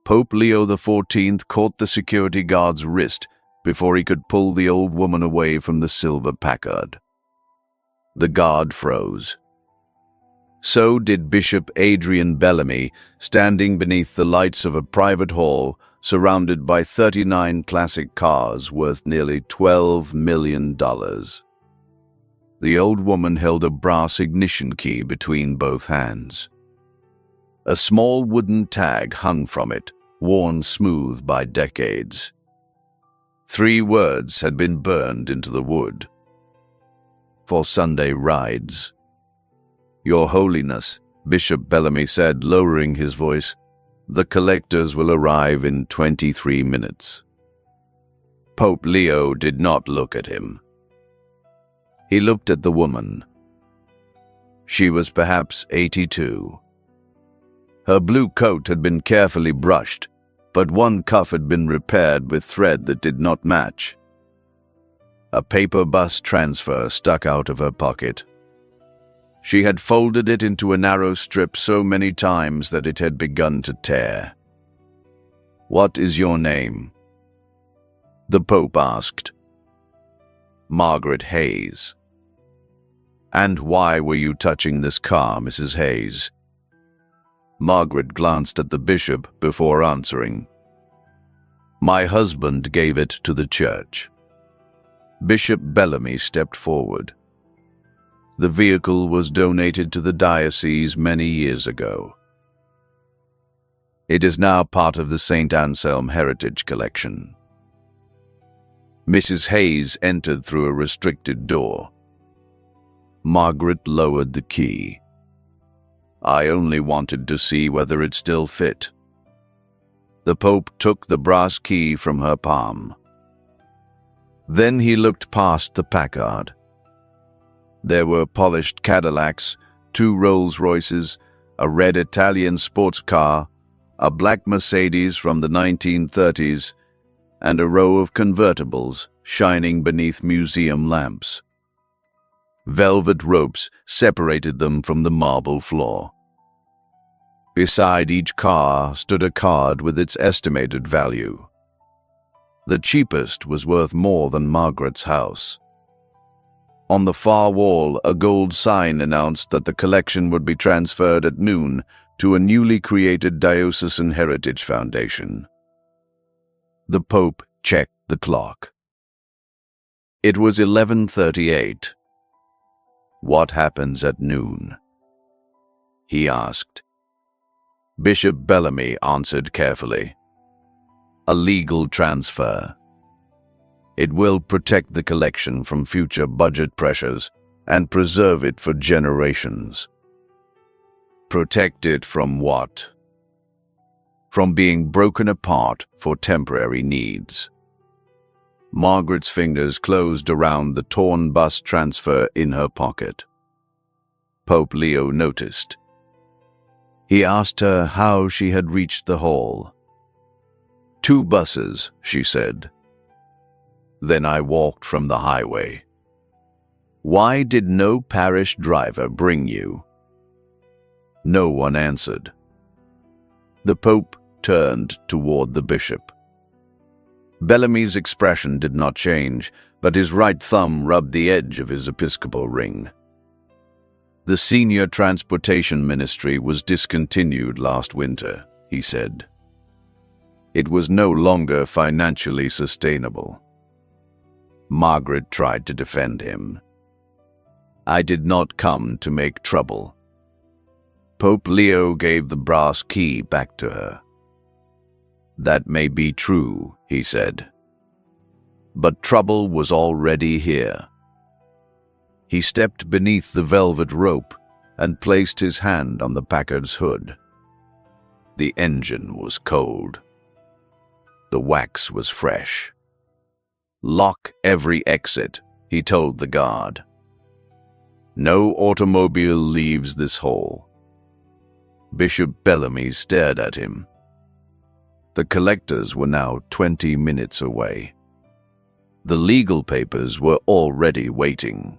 Pope Leo XIV caught the security guard's wrist before he could pull the old woman away from the silver Packard. The guard froze. So did Bishop Adrian Bellamy, standing beneath the lights of a private hall surrounded by 39 classic cars worth nearly $12 million. The old woman held a brass ignition key between both hands. A small wooden tag hung from it, worn smooth by decades. 3 words had been burned into the wood. For Sunday rides. "Your Holiness," Bishop Bellamy said, lowering his voice, "the collectors will arrive in 23 minutes." Pope Leo did not look at him. He looked at the woman. She was perhaps 82. Her blue coat had been carefully brushed, but one cuff had been repaired with thread that did not match. A paper bus transfer stuck out of her pocket. She had folded it into a narrow strip so many times that it had begun to tear. "What is your name?" the Pope asked. "Margaret Hayes." "And why were you touching this car, Mrs. Hayes?" Margaret glanced at the bishop before answering. "My husband gave it to the church." Bishop Bellamy stepped forward. The vehicle was donated to the diocese many years ago. It is now part of the St. Anselm Heritage Collection. Mrs. Hayes entered through a restricted door. Margaret lowered the key. "I only wanted to see whether it still fit." The Pope took the brass key from her palm. Then he looked past the Packard. There were polished Cadillacs, 2 Rolls-Royces, a red Italian sports car, a black Mercedes from the 1930s, and a row of convertibles shining beneath museum lamps. Velvet ropes separated them from the marble floor. Beside each car stood a card with its estimated value. The cheapest was worth more than Margaret's house. On the far wall, a gold sign announced that the collection would be transferred at noon to a newly created Diocesan Heritage Foundation. The Pope checked the clock. It was 11:38. "What happens at noon?" he asked. Bishop Bellamy answered carefully. "A legal transfer. It will protect the collection from future budget pressures and preserve it for generations." "Protect it from what?" "From being broken apart for temporary needs." Margaret's fingers closed around the torn bus transfer in her pocket. Pope Leo noticed. He asked her how she had reached the hall. "2 buses," she said. "Then I walked from the highway." "Why did no parish driver bring you?" No one answered. The Pope turned toward the bishop. Bellamy's expression did not change, but his right thumb rubbed the edge of his episcopal ring. "The senior transportation ministry was discontinued last winter," he said. "It was no longer financially sustainable." Margaret tried to defend him. "I did not come to make trouble." Pope Leo gave the brass key back to her. "That may be true," he said. "But trouble was already here." He stepped beneath the velvet rope and placed his hand on the Packard's hood. The engine was cold. The wax was fresh. "Lock every exit," he told the guard. "No automobile leaves this hall." Bishop Bellamy stared at him. The collectors were now 20 minutes away. The legal papers were already waiting.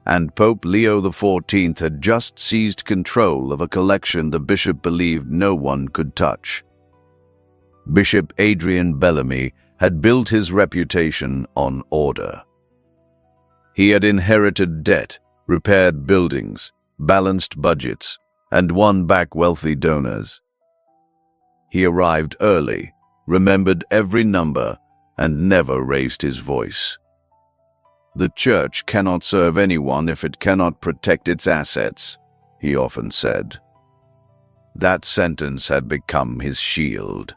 And Pope Leo XIV had just seized control of a collection the bishop believed no one could touch. Bishop Adrian Bellamy had built his reputation on order. He had inherited debt, repaired buildings, balanced budgets, and won back wealthy donors. He arrived early, remembered every number, and never raised his voice. "The church cannot serve anyone if it cannot protect its assets," he often said. That sentence had become his shield.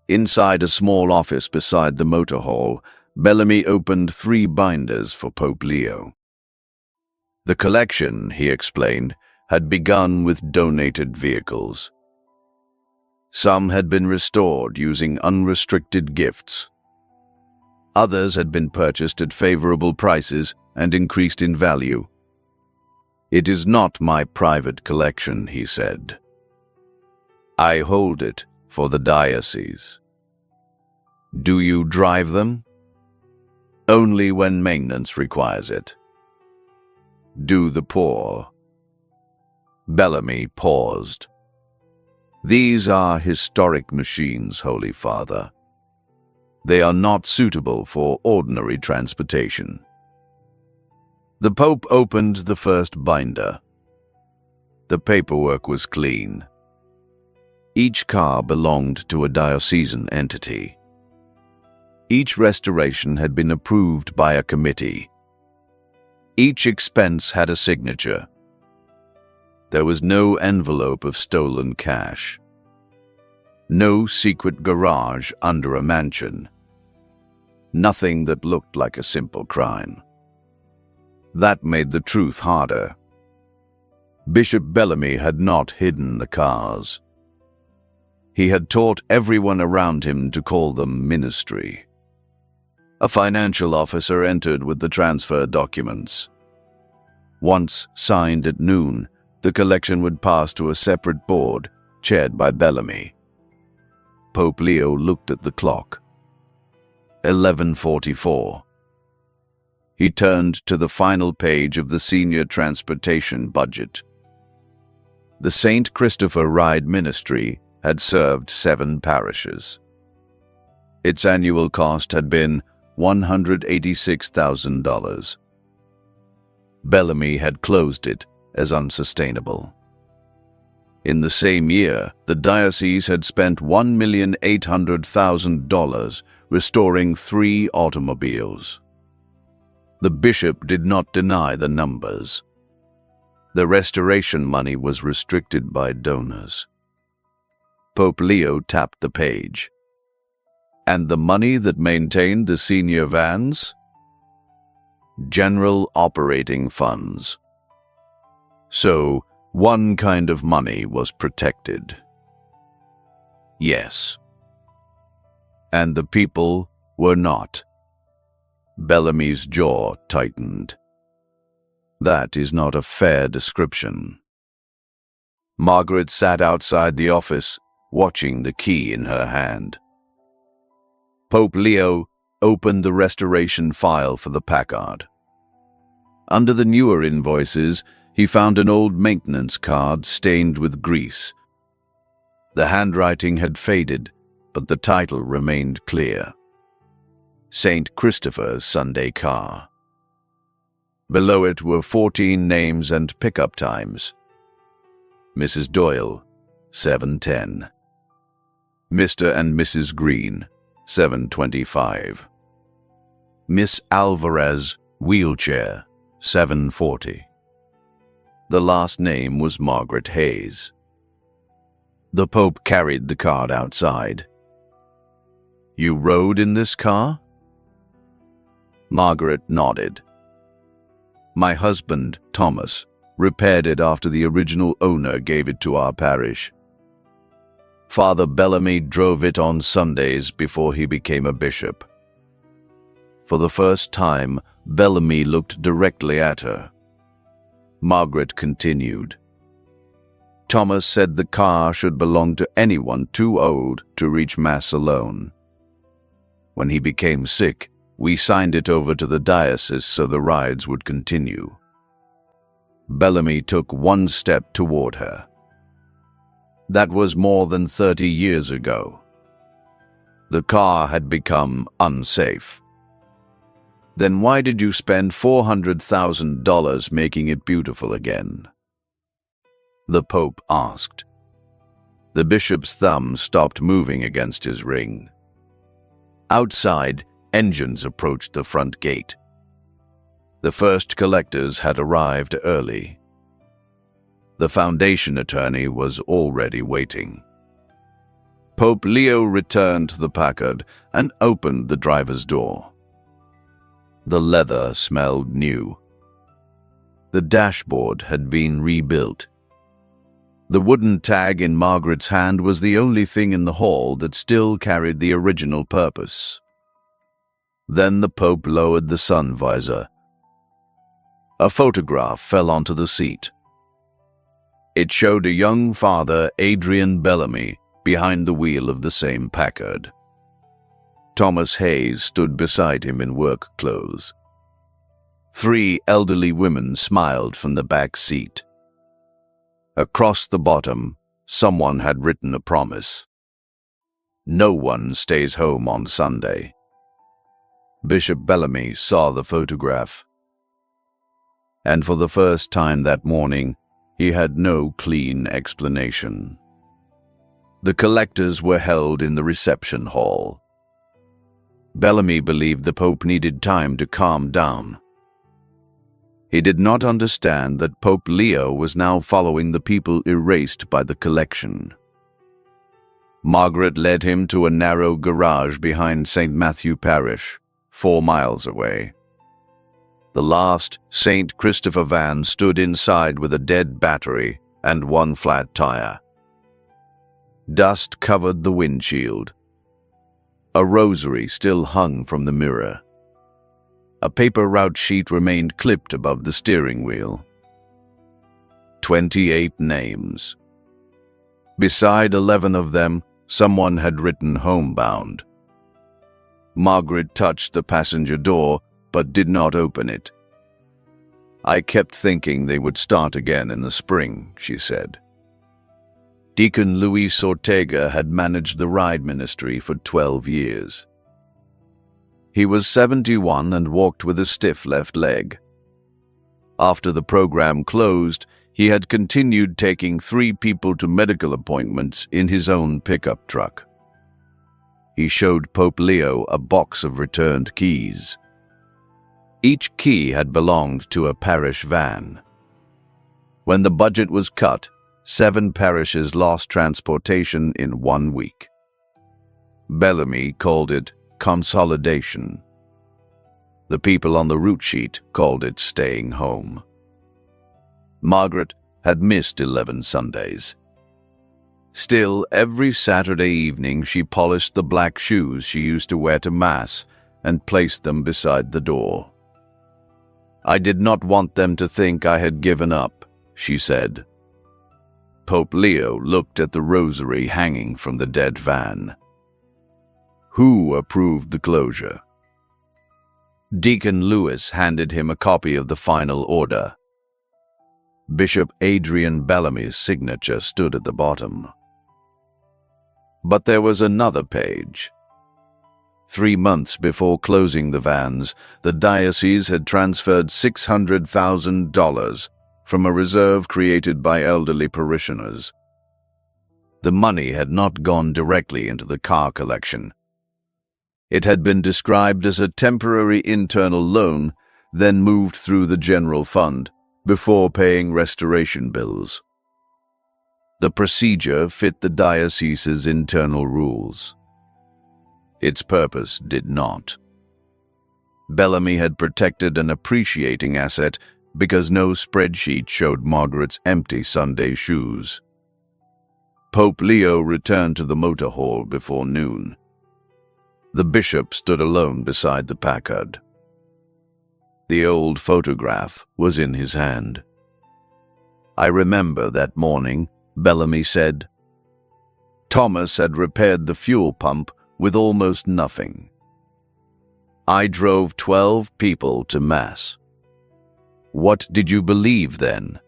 Inside a small office beside the motor hall, Bellamy opened 3 binders for Pope Leo. The collection, he explained, had begun with donated vehicles. Some had been restored using unrestricted gifts. Others had been purchased at favorable prices and increased in value. "It is not my private collection," he said. "I hold it for the diocese." "Do you drive them?" "Only when maintenance requires it." "Do the poor?" Bellamy paused. "These are historic machines, Holy Father. They are not suitable for ordinary transportation." The Pope opened the first binder. The paperwork was clean. Each car belonged to a diocesan entity. Each restoration had been approved by a committee. Each expense had a signature. There was no envelope of stolen cash. No secret garage under a mansion. Nothing that looked like a simple crime. That made the truth harder. Bishop Bellamy had not hidden the cars. He had taught everyone around him to call them ministry. A financial officer entered with the transfer documents. Once signed at noon, the collection would pass to a separate board, chaired by Bellamy. Pope Leo looked at the clock. 11:44. He turned to the final page of the senior transportation budget. The St. Christopher Ride Ministry had served 7 parishes. Its annual cost had been $186,000. Bellamy had closed it as unsustainable. In the same year, the diocese had spent $1,800,000 restoring 3 automobiles. The bishop did not deny the numbers. The restoration money was restricted by donors. Pope Leo tapped the page. "And the money that maintained the senior vans?" "General operating funds." So, one kind of money was protected. Yes. And the people were not. Bellamy's jaw tightened. That is not a fair description. Margaret sat outside the office, watching the key in her hand. Pope Leo opened the restoration file for the Packard. Under the newer invoices, he found an old maintenance card stained with grease. The handwriting had faded, but the title remained clear. St. Christopher's Sunday Car. Below it were 14 names and pickup times. Mrs. Doyle, 7:10. Mr. and Mrs. Green, 7:25. Miss Alvarez, wheelchair, 7:40. The last name was Margaret Hayes. The Pope carried the card outside. "You rode in this car?" Margaret nodded. "My husband, Thomas, repaired it after the original owner gave it to our parish. Father Bellamy drove it on Sundays before he became a bishop." For the first time, Bellamy looked directly at her. Margaret continued. "Thomas said the car should belong to anyone too old to reach Mass alone. When he became sick, we signed it over to the diocese so the rides would continue." Bellamy took one step toward her. "That was more than 30 years ago. The car had become unsafe. Then why did you spend $400,000 making it beautiful again? The Pope asked. The bishop's thumb stopped moving against his ring. Outside, engines approached the front gate. The first collectors had arrived early. The foundation attorney was already waiting. Pope Leo returned to the Packard and opened the driver's door. The leather smelled new. The dashboard had been rebuilt. The wooden tag in Margaret's hand was the only thing in the hall that still carried the original purpose. Then the Pope lowered the sun visor. A photograph fell onto the seat. It showed a young Father Adrian Bellamy behind the wheel of the same Packard. Thomas Hayes stood beside him in work clothes. 3 elderly women smiled from the back seat. Across the bottom, someone had written a promise. No one stays home on Sunday. Bishop Bellamy saw the photograph. And for the first time that morning, he had no clean explanation. The collectors were held in the reception hall. Bellamy believed the Pope needed time to calm down. He did not understand that Pope Leo was now following the people erased by the collection. Margaret led him to a narrow garage behind St. Matthew Parish, 4 miles away. The last St. Christopher van stood inside with a dead battery and 1 flat tire. Dust covered the windshield. A rosary still hung from the mirror. A paper route sheet remained clipped above the steering wheel. 28 names. Beside 11 of them, someone had written homebound. Margaret touched the passenger door, but did not open it. I kept thinking they would start again in the spring, she said. Deacon Luis Ortega had managed the ride ministry for 12 years. He was 71 and walked with a stiff left leg. After the program closed, he had continued taking 3 people to medical appointments in his own pickup truck. He showed Pope Leo a box of returned keys. Each key had belonged to a parish van. When the budget was cut, 7 parishes lost transportation in 1 week. Bellamy called it consolidation. The people on the route sheet called it staying home. Margaret had missed 11 Sundays. Still, every Saturday evening she polished the black shoes she used to wear to Mass and placed them beside the door. I did not want them to think I had given up, she said. Pope Leo looked at the rosary hanging from the dead van. Who approved the closure? Deacon Lewis handed him a copy of the final order. Bishop Adrian Bellamy's signature stood at the bottom. But there was another page. 3 months before closing the vans, the diocese had transferred $600,000 from a reserve created by elderly parishioners. The money had not gone directly into the car collection. It had been described as a temporary internal loan, then moved through the general fund, before paying restoration bills. The procedure fit the diocese's internal rules. Its purpose did not. Bellamy had protected an appreciating asset because no spreadsheet showed Margaret's empty Sunday shoes. Pope Leo returned to the motor hall before noon. The bishop stood alone beside the Packard. The old photograph was in his hand. I remember that morning, Bellamy said. Thomas had repaired the fuel pump with almost nothing. I drove 12 people to Mass. What did you believe then?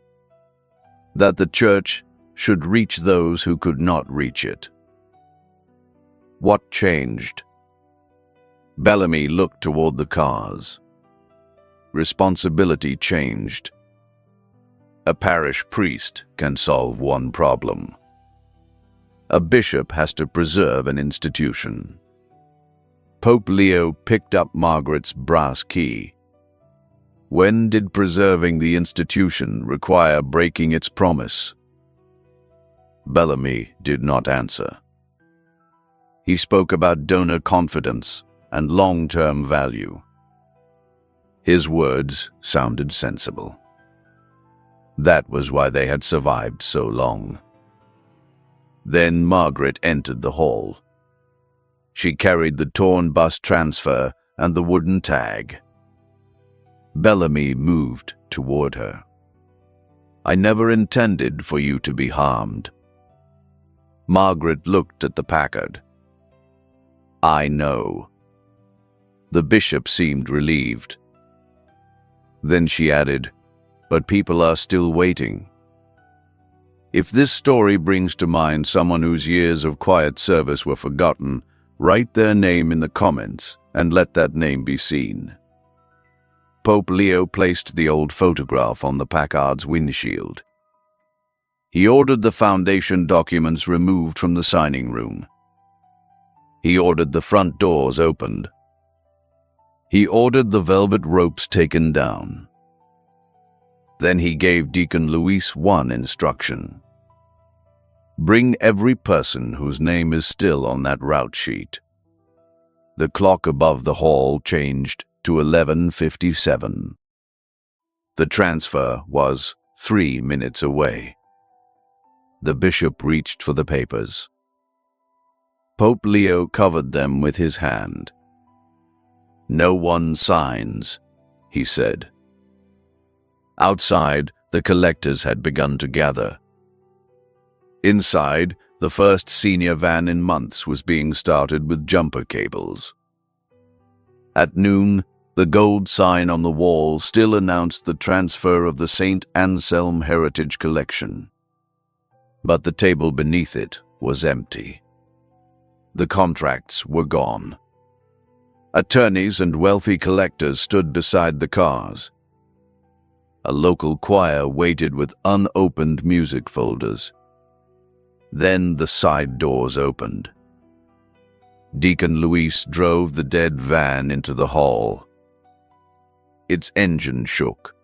That the Church should reach those who could not reach it. What changed? Bellamy looked toward the cars. Responsibility changed. A parish priest can solve one problem. A bishop has to preserve an institution. Pope Leo picked up Margaret's brass key. When did preserving the institution require breaking its promise? Bellamy did not answer. He spoke about donor confidence and long-term value. His words sounded sensible. That was why they had survived so long. Then Margaret entered the hall. She carried the torn bus transfer and the wooden tag. Bellamy moved toward her. "I never intended for you to be harmed." Margaret looked at the Packard. "I know." The bishop seemed relieved. Then she added, "But people are still waiting." If this story brings to mind someone whose years of quiet service were forgotten, write their name in the comments and let that name be seen. Pope Leo placed the old photograph on the Packard's windshield. He ordered the foundation documents removed from the signing room. He ordered the front doors opened. He ordered the velvet ropes taken down. Then he gave Deacon Luis one instruction. Bring every person whose name is still on that route sheet. The clock above the hall changed to 11:57. The transfer was 3 minutes away. The bishop reached for the papers. Pope Leo covered them with his hand. "No one signs," he said. Outside, the collectors had begun to gather. Inside, the first senior van in months was being started with jumper cables. At noon, the gold sign on the wall still announced the transfer of the St. Anselm Heritage Collection. But the table beneath it was empty. The contracts were gone. Attorneys and wealthy collectors stood beside the cars. A local choir waited with unopened music folders. Then the side doors opened. Deacon Luis drove the dead van into the hall. Its engine shook.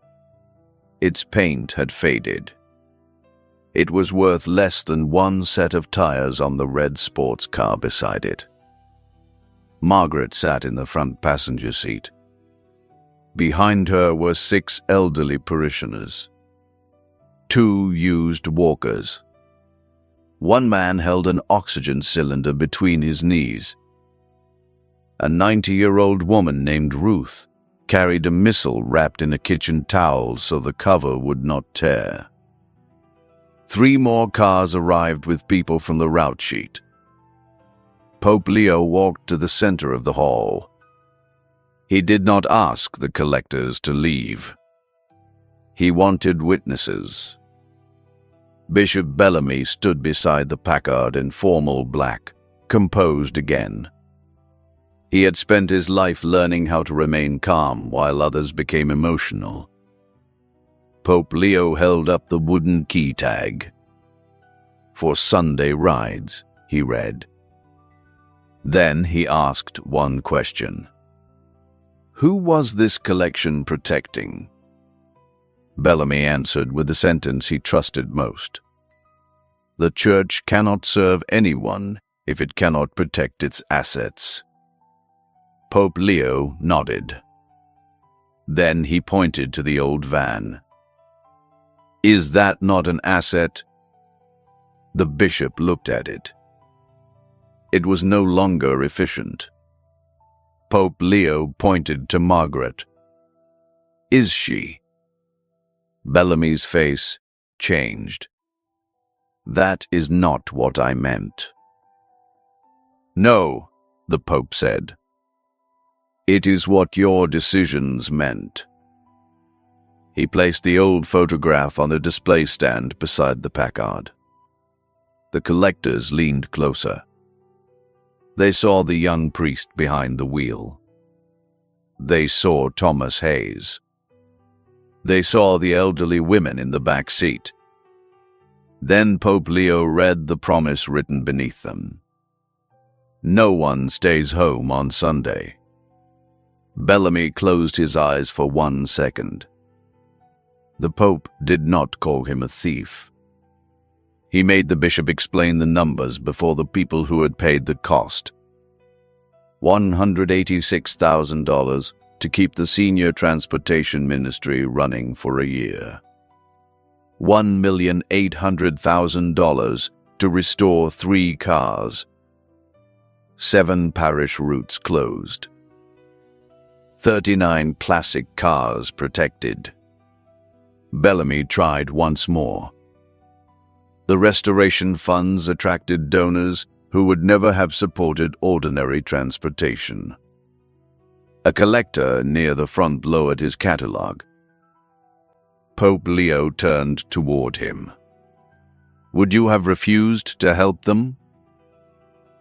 Its paint had faded. It was worth less than one set of tires on the red sports car beside it. Margaret sat in the front passenger seat. Behind her were 6 elderly parishioners. 2 used walkers. One man held an oxygen cylinder between his knees. A 90-year-old woman named Ruth carried a missile wrapped in a kitchen towel so the cover would not tear. 3 more cars arrived with people from the route sheet. Pope Leo walked to the center of the hall. He did not ask the collectors to leave. He wanted witnesses. Bishop Bellamy stood beside the Packard in formal black, composed again. He had spent his life learning how to remain calm while others became emotional. Pope Leo held up the wooden key tag. "For Sunday rides," he read. Then he asked one question. Who was this collection protecting? Bellamy answered with the sentence he trusted most. The Church cannot serve anyone if it cannot protect its assets. Pope Leo nodded. Then he pointed to the old van. Is that not an asset? The bishop looked at it. It was no longer efficient. Pope Leo pointed to Margaret. Is she? Bellamy's face changed. That is not what I meant. No, the Pope said. It is what your decisions meant. He placed the old photograph on the display stand beside the Packard. The collectors leaned closer. They saw the young priest behind the wheel. They saw Thomas Hayes. They saw the elderly women in the back seat. Then Pope Leo read the promise written beneath them. No one stays home on Sunday. Bellamy closed his eyes for 1 second. The Pope did not call him a thief. He made the bishop explain the numbers before the people who had paid the cost. $186,000 to keep the senior transportation ministry running for a year. $1,800,000 to restore 3 cars. 7 parish routes closed. 39 classic cars protected. Bellamy tried once more. The restoration funds attracted donors who would never have supported ordinary transportation. A collector near the front lowered his catalogue. Pope Leo turned toward him. "Would you have refused to help them?"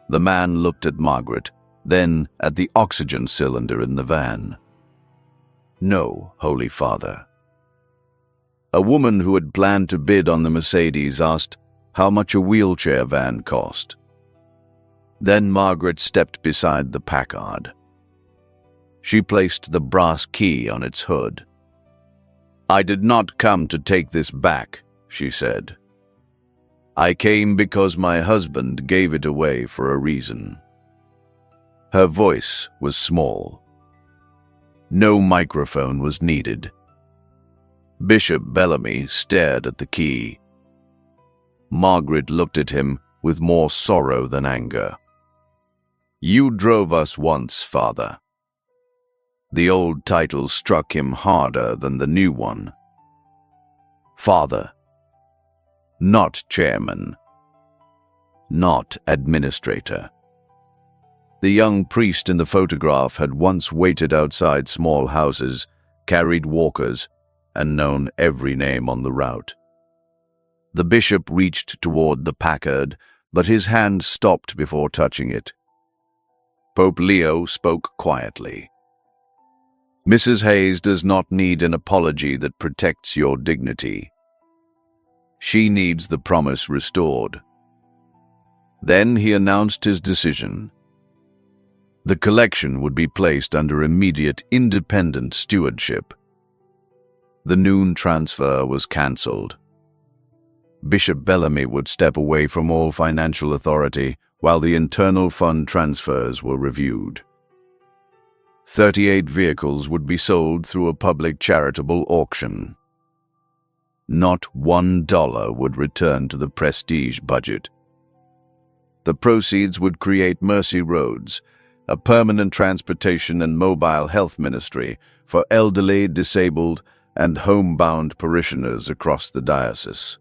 The man looked at Margaret, then at the oxygen cylinder in the van. "No, Holy Father." A woman who had planned to bid on the Mercedes asked how much a wheelchair van cost. Then Margaret stepped beside the Packard. She placed the brass key on its hood. "I did not come to take this back," she said. "I came because my husband gave it away for a reason." Her voice was small. No microphone was needed. Bishop Bellamy stared at the key. Margaret looked at him with more sorrow than anger. "You drove us once, Father." The old title struck him harder than the new one. Father. Not chairman. Not administrator. The young priest in the photograph had once waited outside small houses, carried walkers, and known every name on the route. The bishop reached toward the Packard, but his hand stopped before touching it. Pope Leo spoke quietly. "Mrs. Hayes does not need an apology that protects your dignity. She needs the promise restored." Then he announced his decision. The collection would be placed under immediate independent stewardship. The noon transfer was cancelled. Bishop Bellamy would step away from all financial authority while the internal fund transfers were reviewed. 38 vehicles would be sold through a public charitable auction. Not $1 would return to the prestige budget. The proceeds would create Mercy Roads, a permanent transportation and mobile health ministry for elderly, disabled, and homebound parishioners across the diocese.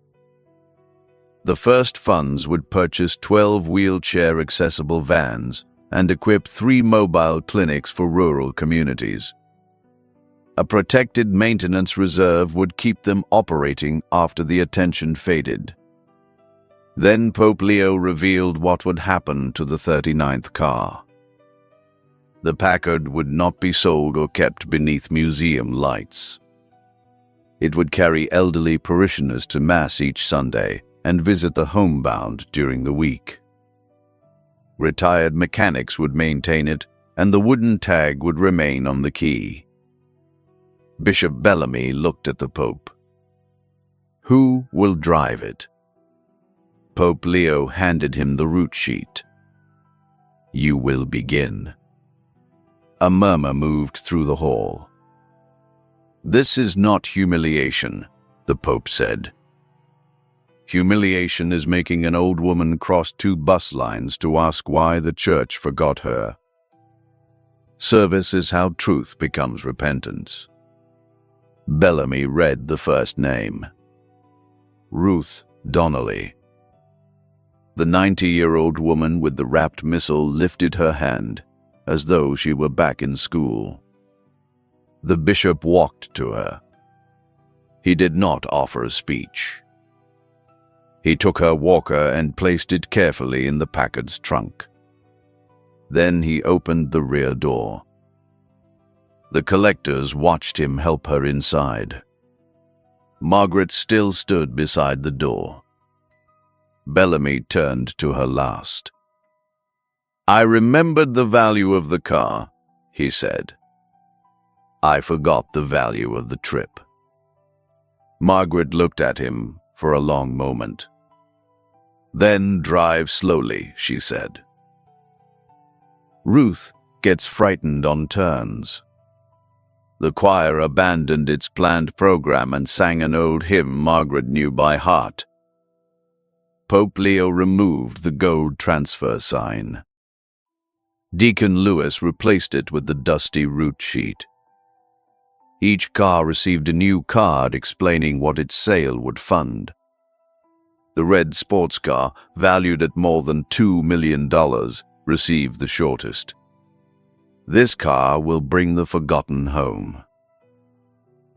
The first funds would purchase 12 wheelchair-accessible vans and equip 3 mobile clinics for rural communities. A protected maintenance reserve would keep them operating after the attention faded. Then Pope Leo revealed what would happen to the 39th car. The Packard would not be sold or kept beneath museum lights. It would carry elderly parishioners to Mass each Sunday and visit the homebound during the week. Retired mechanics would maintain it, and the wooden tag would remain on the key. Bishop Bellamy looked at the Pope. "Who will drive it?" Pope Leo handed him the route sheet. "You will begin." A murmur moved through the hall. "This is not humiliation," the Pope said. "Humiliation is making an old woman cross 2 bus lines to ask why the church forgot her. Service is how truth becomes repentance." Bellamy read the first name. Ruth Donnelly. The 90-year-old woman with the wrapped missal lifted her hand, as though she were back in school. The bishop walked to her. He did not offer a speech. He took her walker and placed it carefully in the Packard's trunk. Then he opened the rear door. The collectors watched him help her inside. Margaret still stood beside the door. Bellamy turned to her last. "I remembered the value of the car," he said. "I forgot the value of the trip." Margaret looked at him for a long moment. "Then drive slowly," she said. Ruth gets frightened on turns. The choir abandoned its planned program and sang an old hymn Margaret knew by heart. Pope Leo removed the gold transfer sign. Deacon Lewis replaced it with the dusty route sheet. Each car received a new card explaining what its sale would fund. The red sports car, valued at more than $2 million, received the shortest. "This car will bring the forgotten home."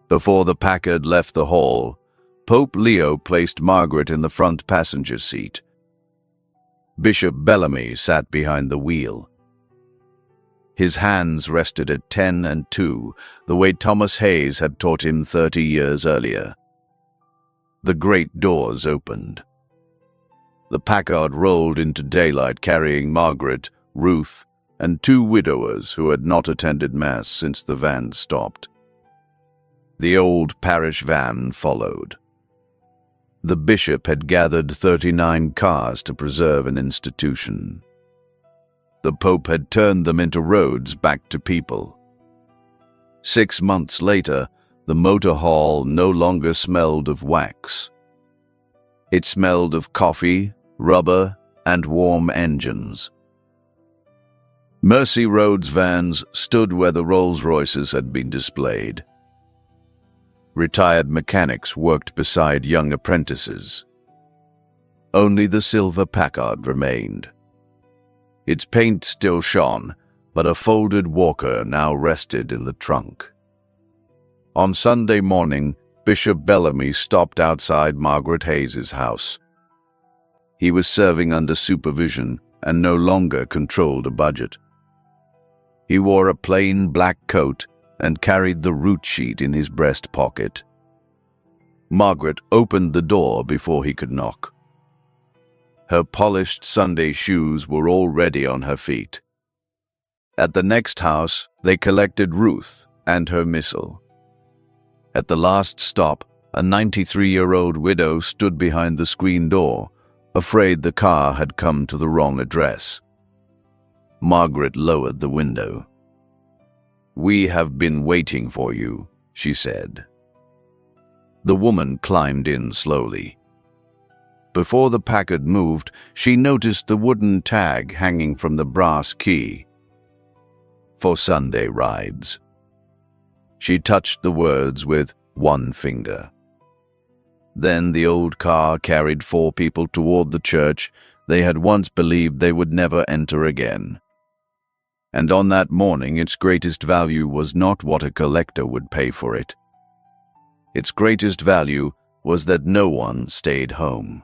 Before the Packard left the hall, Pope Leo placed Margaret in the front passenger seat. Bishop Bellamy sat behind the wheel. His hands rested at 10 and 2, the way Thomas Hayes had taught him 30 years earlier. The great doors opened. The Packard rolled into daylight carrying Margaret, Ruth, and 2 widowers who had not attended Mass since the van stopped. The old parish van followed. The bishop had gathered 39 cars to preserve an institution. The Pope had turned them into roads back to people. 6 months later, the motor hall no longer smelled of wax. It smelled of coffee, rubber, and warm engines. Mercy Road's vans stood where the Rolls-Royces had been displayed. Retired mechanics worked beside young apprentices. Only the silver Packard remained. Its paint still shone, but a folded walker now rested in the trunk. On Sunday morning, Bishop Bellamy stopped outside Margaret Hayes's house. He was serving under supervision and no longer controlled a budget. He wore a plain black coat and carried the route sheet in his breast pocket. Margaret opened the door before he could knock. Her polished Sunday shoes were already on her feet. At the next house, they collected Ruth and her missal. At the last stop, a 93-year-old widow stood behind the screen door, afraid the car had come to the wrong address. Margaret lowered the window. "We have been waiting for you," she said. The woman climbed in slowly. Before the Packard moved, she noticed the wooden tag hanging from the brass key. "For Sunday rides." She touched the words with one finger. Then the old car carried 4 people toward the church they had once believed they would never enter again. And on that morning its greatest value was not what a collector would pay for it. Its greatest value was that no one stayed home.